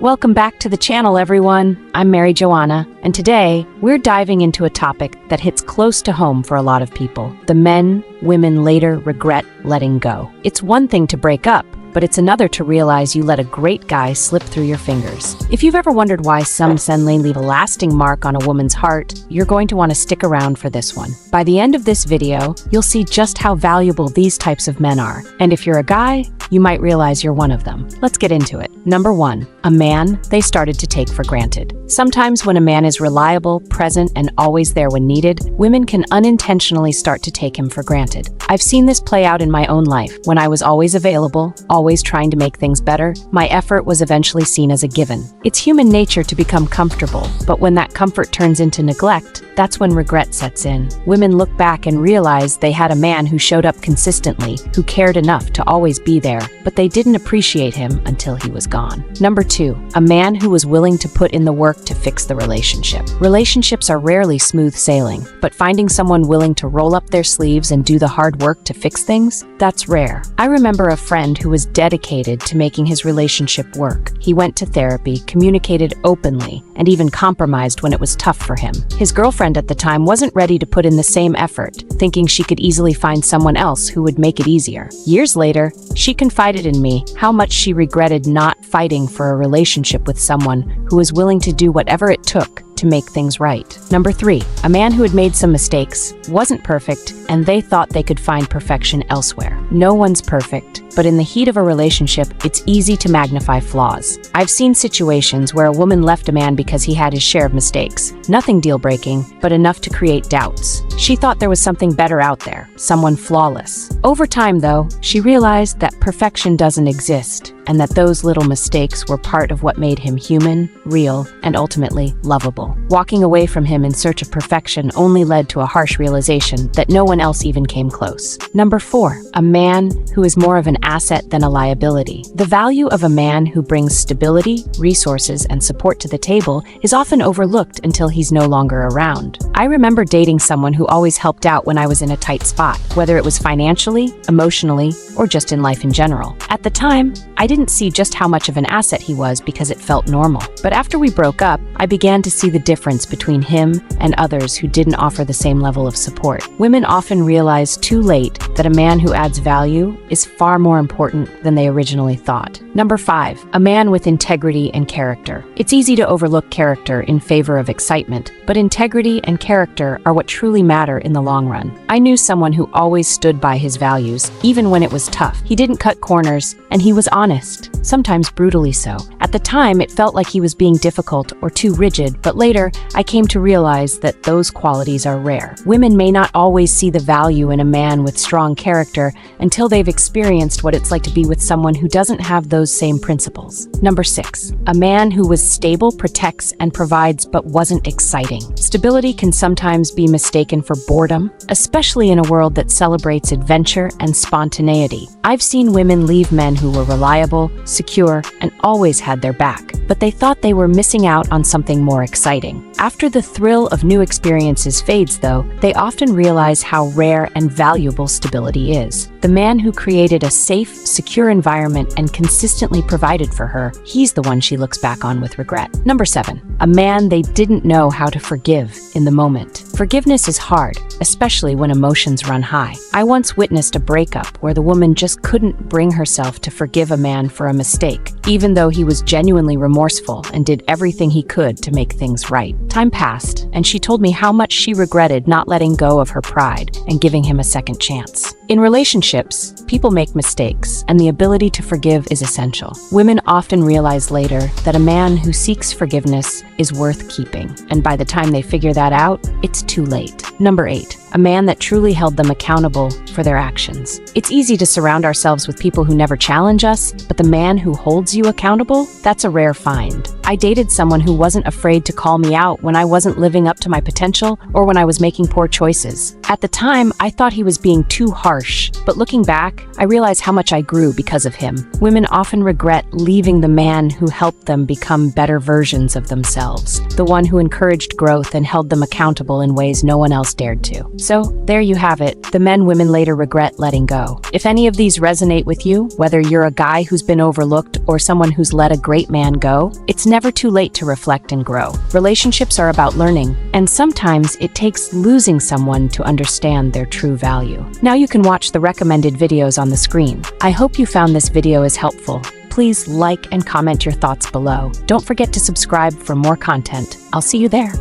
Welcome back to the channel, everyone. I'm Mary Joanna, and today we're diving into a topic that hits close to home for a lot of people: the men women later regret letting go. It's one thing to break up, but it's another to realize you let a great guy slip through your fingers. If you've ever wondered why some men leave a lasting mark on a woman's heart, you're going to want to stick around for this one. By the end of this video, you'll see just how valuable these types of men are. And if you're a guy, you might realize you're one of them. Let's get into it. Number 1, a man they started to take for granted. Sometimes when a man is reliable, present, and always there when needed, women can unintentionally start to take him for granted. I've seen this play out in my own life. When I was always available, always trying to make things better, my effort was eventually seen as a given. It's human nature to become comfortable, but when that comfort turns into neglect, that's when regret sets in. Women look back and realize they had a man who showed up consistently, who cared enough to always be there, but they didn't appreciate him until he was gone. Number 2, a man who was willing to put in the work to fix the relationship. Relationships are rarely smooth sailing, but finding someone willing to roll up their sleeves and do the hard work to fix things, that's rare. I remember a friend who was dedicated to making his relationship work. He went to therapy, communicated openly, and even compromised when it was tough for him. His girlfriend at the time wasn't ready to put in the same effort, thinking she could easily find someone else who would make it easier. Years later, she confided in me how much she regretted not fighting for a relationship with someone who was willing to do whatever it took to make things right. Number 3, a man who had made some mistakes, wasn't perfect, and they thought they could find perfection elsewhere. No one's perfect, but in the heat of a relationship, it's easy to magnify flaws. I've seen situations where a woman left a man because he had his share of mistakes. Nothing deal-breaking, but enough to create doubts. She thought there was something better out there, someone flawless. Over time, though, she realized that perfection doesn't exist, and that those little mistakes were part of what made him human, real, and ultimately lovable. Walking away from him in search of perfection only led to a harsh realization that no one else even came close. Number 4, a man who is more of an asset than a liability. The value of a man who brings stability, resources, and support to the table is often overlooked until he's no longer around. I remember dating someone who always helped out when I was in a tight spot, whether it was financially, emotionally, or just in life in general. At the time, I didn't see just how much of an asset he was because it felt normal. But after we broke up, I began to see the difference between him and others who didn't offer the same level of support. Women often realize too late that a man who adds value is far more important than they originally thought. Number 5, a man with integrity and character. It's easy to overlook character in favor of excitement, but integrity and character are what truly matter in the long run. I knew someone who always stood by his values, even when it was tough. He didn't cut corners, and he was honest, sometimes brutally so. At the time, it felt like he was being difficult or too rigid, but later, I came to realize that those qualities are rare. Women may not always see the value in a man with strong character until they've experienced what it's like to be with someone who doesn't have those same principles. Number 6, a man who was stable, protects, and provides but wasn't exciting. Stability can sometimes be mistaken for boredom, especially in a world that celebrates adventure and spontaneity. I've seen women leave men who were reliable, secure, and always had their back, but they thought they were missing out on something more exciting. After the thrill of new experiences fades, though, they often realize how rare and valuable stability is. The man who created a safe, secure environment and consistently provided for her, he's the one she looks back on with regret. Number 7, a man they didn't know how to forgive in the moment. Forgiveness is hard, especially when emotions run high. I once witnessed a breakup where the woman just couldn't bring herself to forgive a man for a mistake, even though he was genuinely remorseful and did everything he could to make things right. Time passed, and she told me how much she regretted not letting go of her pride and giving him a second chance. In relationships, people make mistakes, and the ability to forgive is essential. Women often realize later that a man who seeks forgiveness is worth keeping, and by the time they figure that out, it's too late. Number 8, a man that truly held them accountable for their actions. It's easy to surround ourselves with people who never challenge us, but the man who holds you accountable, that's a rare find. I dated someone who wasn't afraid to call me out when I wasn't living up to my potential or when I was making poor choices. At the time, I thought he was being too harsh, but looking back, I realize how much I grew because of him. Women often regret leaving the man who helped them become better versions of themselves, the one who encouraged growth and held them accountable in ways no one else just dared to. So, there you have it, the men women later regret letting go. If any of these resonate with you, whether you're a guy who's been overlooked or someone who's let a great man go, it's never too late to reflect and grow. Relationships are about learning, and sometimes it takes losing someone to understand their true value. Now you can watch the recommended videos on the screen. I hope you found this video as helpful. Please like and comment your thoughts below. Don't forget to subscribe for more content. I'll see you there.